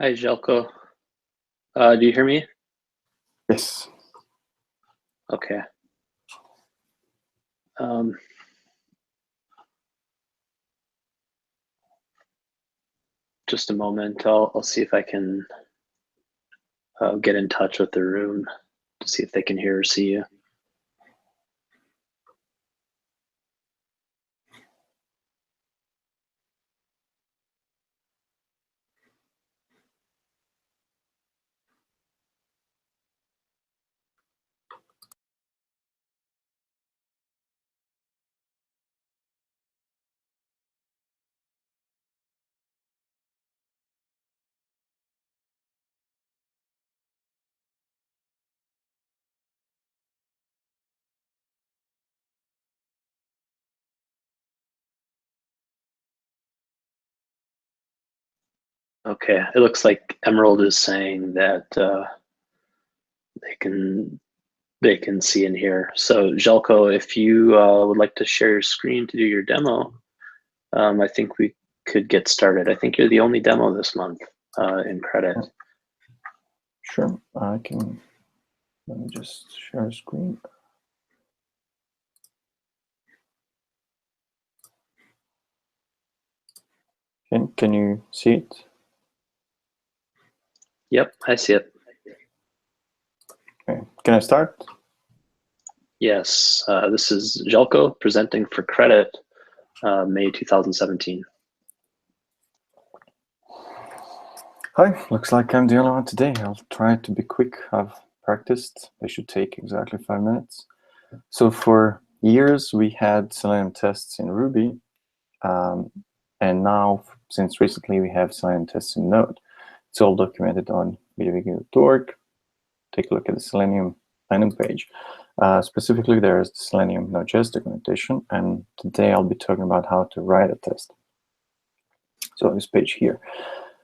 Hi, Jelko. Do you hear me? Yes. Okay. Um, just a moment. I'll see if I can get in touch with the room to see if they can hear or see you. Okay. It looks like Emerald is saying that they can see and hear. So, Jelko, if you would like to share your screen to do your demo, I think we could get started. I think you're the only demo this month in credit. Sure, I can. Let me just share screen. Can you see it? Yep, I see it. Okay. Can I start? Yes, this is Jelko presenting for credit, May 2017. Hi, looks like I'm the only one today. I'll try to be quick. I've practiced. They should take exactly 5 minutes. So for years, we had Selenium tests in Ruby. And now, since recently, we have Selenium tests in Node. It's all documented on MediaWiki.org. Take a look at the Selenium landing page. Specifically, there's the Selenium Node.js documentation, and today I'll be talking about how to write a test. So this page here.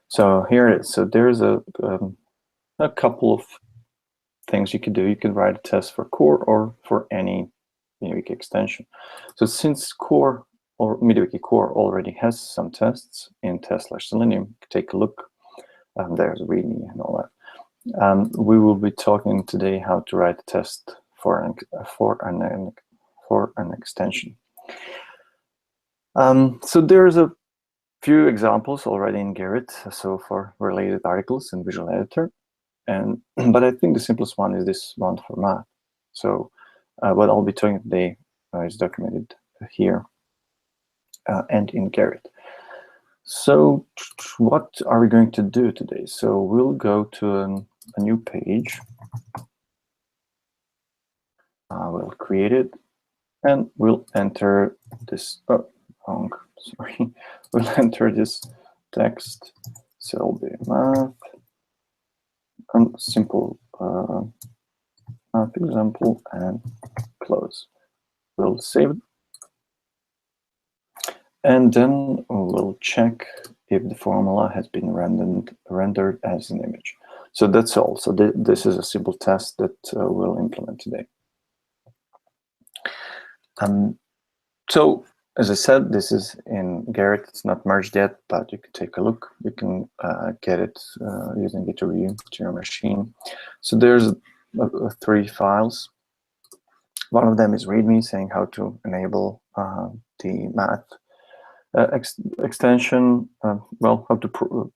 So here it is. So there's a couple of things you could do. You could write a test for core or for any MediaWiki extension. So since core or MediaWiki core already has some tests in test/selenium, take a look. There's README and all that. We will be talking today how to write a test for an extension. So there's a few examples already in Gerrit, so for related articles in Visual Editor, but I think the simplest one is this one for math. So what I'll be talking today is documented here and in Gerrit. So what are we going to do today? So we'll go to a new page. We'll create it, and we'll enter this. Oh, wrong. Sorry. We'll enter this text. So it'll be math, simple math example, and close. We'll save it, and then we'll check if the formula has been rendered as an image. So that's all. So this is a simple test that we'll implement today. So as I said, this is in Gerrit. It's not merged yet, but you can take a look. You can get it using Git review to your machine. So there's 3 files. One of them is README, saying how to enable the math extension. Well, how to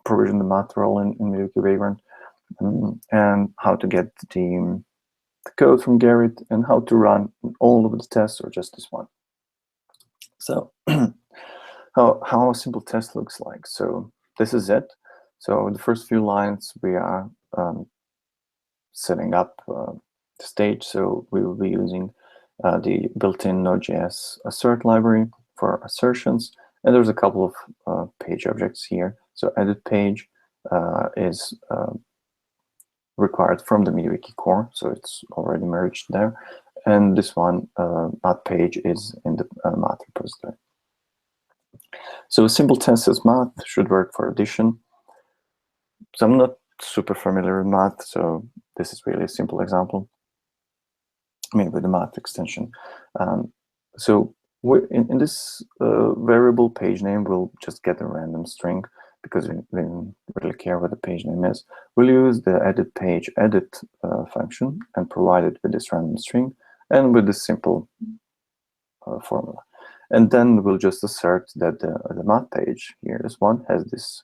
provision the math role in MediaWiki Vagrant, and how to get the code from Gerrit, and how to run all of the tests or just this one. So how a simple test looks like. So this is it. So the first few lines, we are setting up the stage. So we will be using the built-in Node.js assert library for assertions. And there's a couple of page objects here. So edit page is required from the MediaWiki core. So it's already merged there. And this one, math page, is in the math repository. So a simple test as math should work for addition. So I'm not super familiar with math, so this is really a simple example. I mean, with the math extension. So in this variable page name, we'll just get a random string. because we don't really care what the page name is. We'll use the edit page edit function and provide it with this random string and with this simple formula. And then we'll just assert that the math page here, this one, has this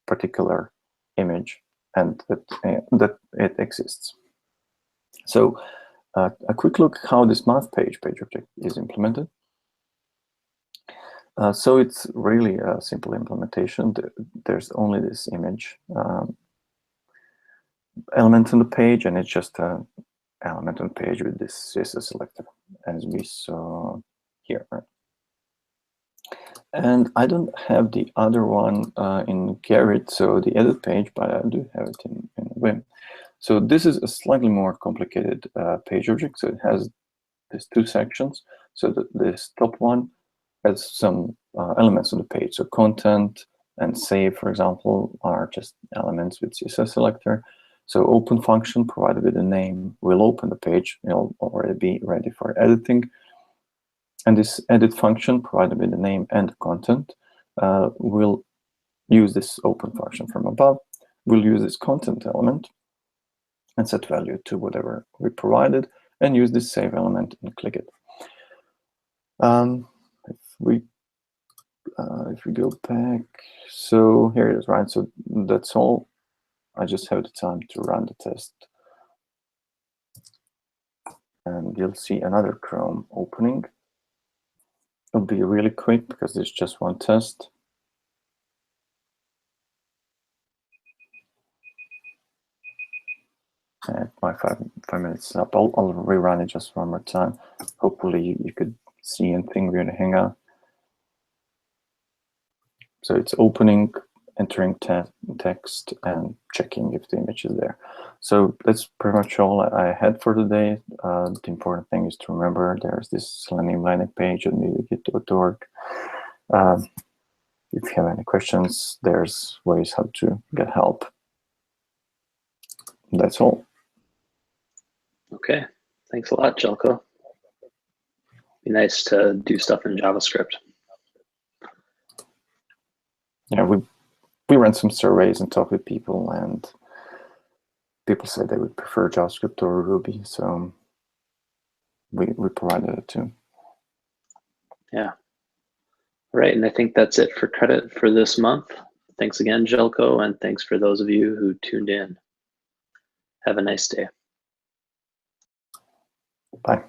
particular image and that it exists. So a quick look how this math page object is implemented. So it's really a simple implementation. There's only this image element on the page, and it's just an element on the page with this CSS selector, as we saw here. Right? And I don't have the other one in Gerrit, so the edit page, but I do have it in Vim. So this is a slightly more complicated page object. So it has these two sections. So this top one has some elements on the page. So content and save, for example, are just elements with CSS selector. So open function provided with a name will open the page. It'll already be ready for editing. And this edit function provided with the name and content will use this open function from above. We'll use this content element and set value to whatever we provided, and use this save element and click it. If we go back, so here it is, right? So that's all. I just have the time to run the test, and you'll see another Chrome opening. It'll be really quick because there's just one test. And my five minutes is up. I'll rerun it just one more time. Hopefully you could see anything weird hang out. So it's opening, entering text, and checking if the image is there. So that's pretty much all I had for today. The important thing is to remember there's this Selenium landing page on MediaWiki.org. If you have any questions, there's ways how to get help. That's all. Okay, thanks a lot, Jelko. Be nice to do stuff in JavaScript. Yeah, we ran some surveys and talked with people, and people said they would prefer JavaScript or Ruby, so we provided it too. Yeah. All right, and I think that's it for credit for this month. Thanks again, Jelko, and thanks for those of you who tuned in. Have a nice day. Bye.